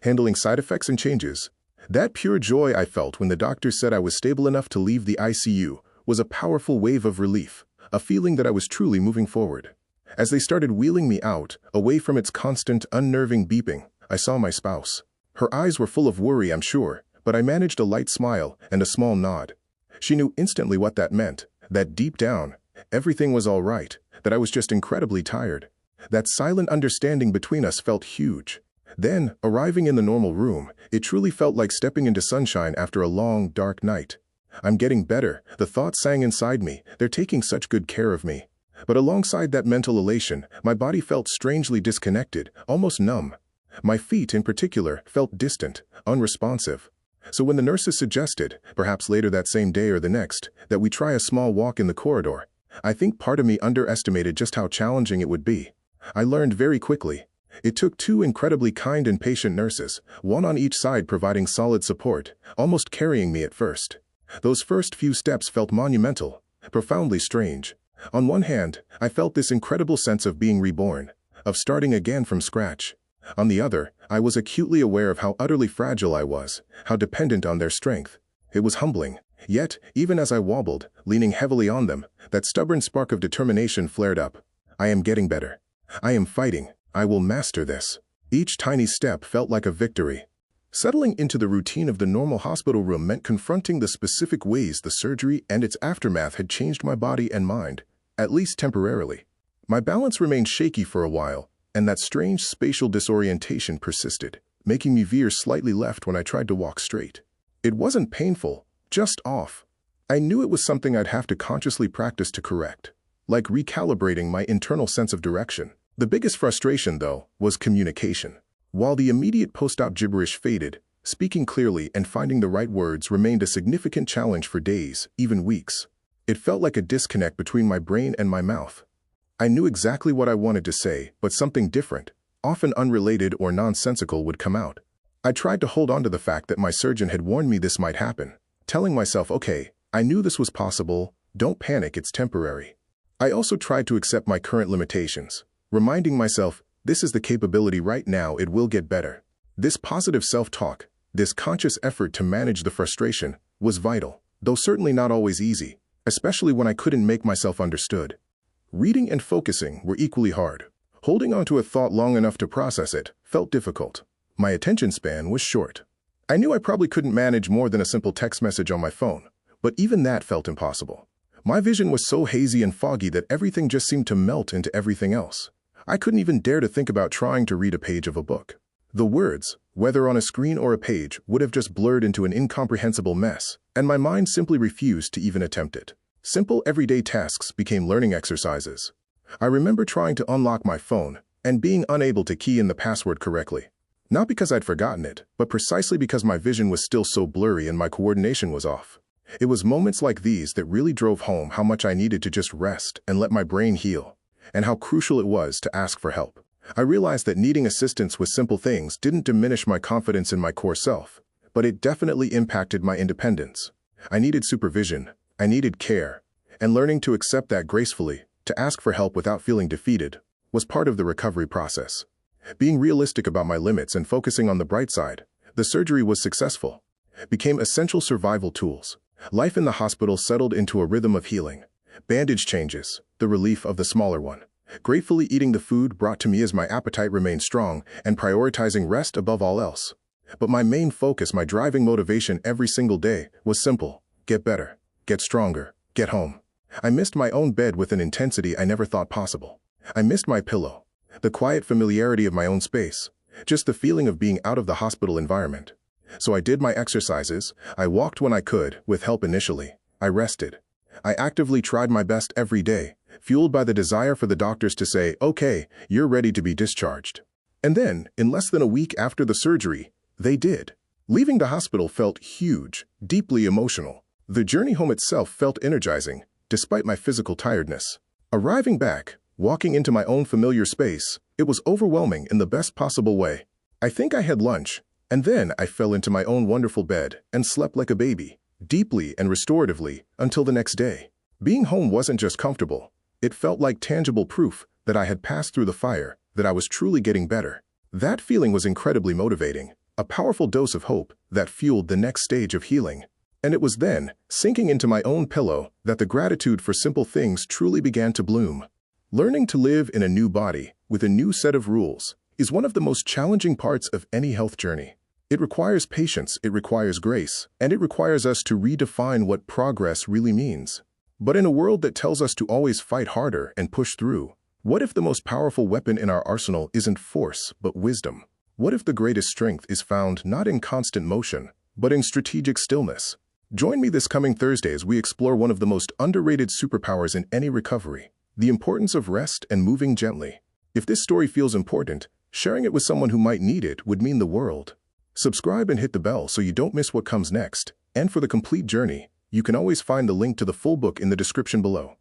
handling side effects and changes. That pure joy I felt when the doctor said I was stable enough to leave the ICU was a powerful wave of relief, a feeling that I was truly moving forward. As they started wheeling me out, away from its constant, unnerving beeping, I saw my spouse. Her eyes were full of worry, I'm sure, but I managed a light smile and a small nod. She knew instantly what that meant, that deep down, everything was all right, that I was just incredibly tired. That silent understanding between us felt huge. Then, arriving in the normal room, it truly felt like stepping into sunshine after a long, dark night. I'm getting better, the thought sang inside me, they're taking such good care of me. But alongside that mental elation, my body felt strangely disconnected, almost numb. My feet, in particular, felt distant, unresponsive. So when the nurses suggested, perhaps later that same day or the next, that we try a small walk in the corridor, I think part of me underestimated just how challenging it would be. I learned very quickly. It took two incredibly kind and patient nurses, one on each side providing solid support, almost carrying me at first. Those first few steps felt monumental, profoundly strange. On one hand, I felt this incredible sense of being reborn, of starting again from scratch. On the other, I was acutely aware of how utterly fragile I was, how dependent on their strength. It was humbling. Yet, even as I wobbled, leaning heavily on them, that stubborn spark of determination flared up. I am getting better. I am fighting. I will master this. Each tiny step felt like a victory. Settling into the routine of the normal hospital room meant confronting the specific ways the surgery and its aftermath had changed my body and mind, at least temporarily. My balance remained shaky for a while, and that strange spatial disorientation persisted, making me veer slightly left when I tried to walk straight. It wasn't painful, just off. I knew it was something I'd have to consciously practice to correct, like recalibrating my internal sense of direction. The biggest frustration, though, was communication. While the immediate post-op gibberish faded, speaking clearly and finding the right words remained a significant challenge for days, even weeks. It felt like a disconnect between my brain and my mouth. I knew exactly what I wanted to say, but something different, often unrelated or nonsensical, would come out. I tried to hold on to the fact that my surgeon had warned me this might happen, telling myself, okay, I knew this was possible, don't panic, it's temporary. I also tried to accept my current limitations, reminding myself, this is the capability right now, it will get better. This positive self-talk, this conscious effort to manage the frustration, was vital, though certainly not always easy, especially when I couldn't make myself understood. Reading and focusing were equally hard. Holding onto a thought long enough to process it felt difficult. My attention span was short. I knew I probably couldn't manage more than a simple text message on my phone, but even that felt impossible. My vision was so hazy and foggy that everything just seemed to melt into everything else. I couldn't even dare to think about trying to read a page of a book. The words, whether on a screen or a page, would have just blurred into an incomprehensible mess, and my mind simply refused to even attempt it. Simple everyday tasks became learning exercises. I remember trying to unlock my phone and being unable to key in the password correctly. Not because I'd forgotten it, but precisely because my vision was still so blurry and my coordination was off. It was moments like these that really drove home how much I needed to just rest and let my brain heal, and how crucial it was to ask for help. I realized that needing assistance with simple things didn't diminish my confidence in my core self, but it definitely impacted my independence. I needed supervision, I needed care, and learning to accept that gracefully, to ask for help without feeling defeated, was part of the recovery process. Being realistic about my limits and focusing on the bright side, the surgery was successful, became essential survival tools. Life in the hospital settled into a rhythm of healing. Bandage changes, the relief of the smaller one. Gratefully eating the food brought to me as my appetite remained strong and prioritizing rest above all else. But my main focus, my driving motivation every single day, was simple: get better, get stronger, get home. I missed my own bed with an intensity I never thought possible. I missed my pillow, the quiet familiarity of my own space, just the feeling of being out of the hospital environment. So I did my exercises, I walked when I could, with help initially. I rested. I actively tried my best every day, fueled by the desire for the doctors to say, okay, you're ready to be discharged. And then, in less than a week after the surgery, they did. Leaving the hospital felt huge, deeply emotional. The journey home itself felt energizing, despite my physical tiredness. Arriving back, walking into my own familiar space, it was overwhelming in the best possible way. I think I had lunch, and then I fell into my own wonderful bed and slept like a baby, deeply and restoratively, until the next day. Being home wasn't just comfortable. It felt like tangible proof that I had passed through the fire, that I was truly getting better. That feeling was incredibly motivating, a powerful dose of hope that fueled the next stage of healing. And it was then, sinking into my own pillow, that the gratitude for simple things truly began to bloom. Learning to live in a new body, with a new set of rules, is one of the most challenging parts of any health journey. It requires patience, it requires grace, and it requires us to redefine what progress really means. But in a world that tells us to always fight harder and push through, what if the most powerful weapon in our arsenal isn't force, but wisdom? What if the greatest strength is found not in constant motion, but in strategic stillness? Join me this coming Thursday as we explore one of the most underrated superpowers in any recovery, the importance of rest and moving gently. If this story feels important, sharing it with someone who might need it would mean the world. Subscribe and hit the bell so you don't miss what comes next. And for the complete journey, you can always find the link to the full book in the description below.